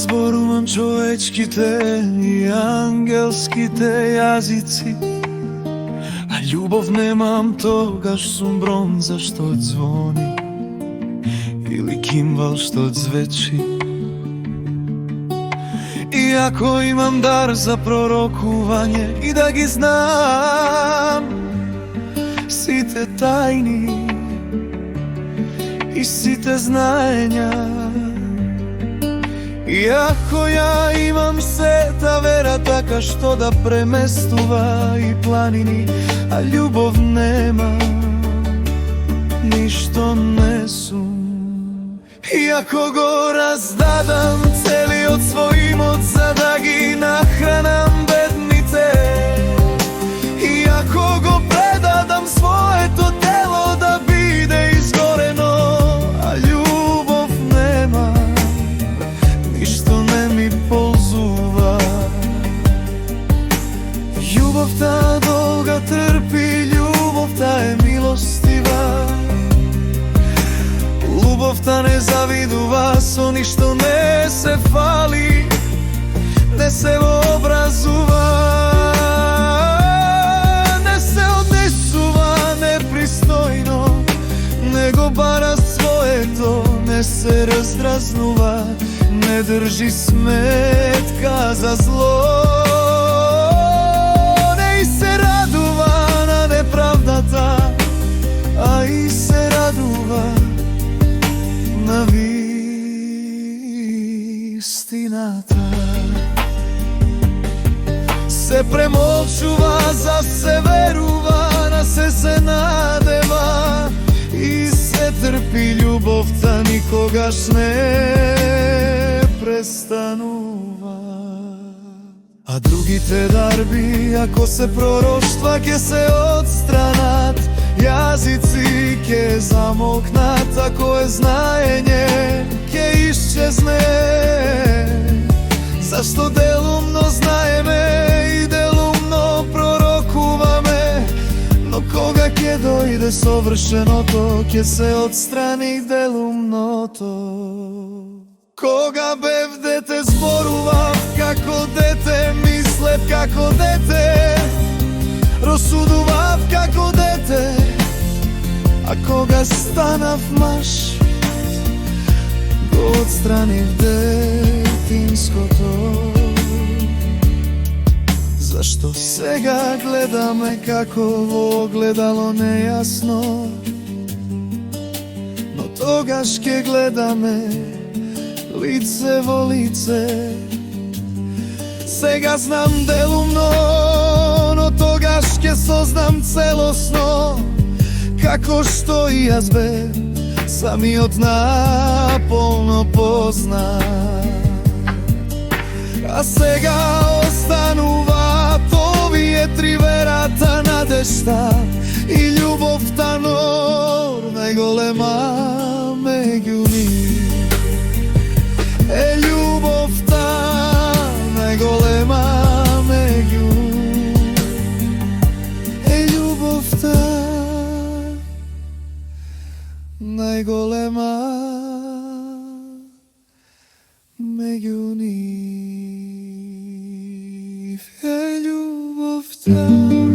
зборувам човечките и ангелските јазици, а љубов немам, тогаш сум бронза што ѕвони или кимвал што ѕвечи. Иако имам дар за пророкување и да ги знам сите тајни и сите знаења, иако ја имам сета вера така што да преместува и планини, а љубов нема, ништо не сум. Иако го раздадам целиот свој имот за да ги нахранам бедните, иако го предадам своето тело да биде изгорено, а љубов нема, ништо не ми ползува. Љубовта долга трпи, љубовта е милостива, љубовта не завидува, со ништо не се фали, не се вообразува, не се однесува непристојно, не го бара своето, не се раздразнува, не држи сметка за зло, не и се радува на неправдата, а и се радува на вистината. Се премолчува, за се верува, на се надева и се трпи, љубовта никогаш не престанува. А другите дарби, ако се пророштва, ке се отстранат, јазици ке замолкнат, ако е знаење ке исчезне. Зашто делумно знаеме и делумно пророкуваме, но кога ќе дојде совршеното, ке се отстрани делумното. Кога бев дете зборував како дете, мислев како дете, расудував како дете, а кога станав маж, го отстранив детинското. Зашто сега гледаме како во огледало нејасно, но тогаш ке гледаме лице во лице. Сега знам делумно, но тогаш ке сознам целосно, како што и јас бев самиот наполно познат. А сега остануваат овие три верата, надежта и љубовта, но најголема меѓу нив е љубовта, најголема меѓу е љубовта, најголема меѓу нив е љубовта.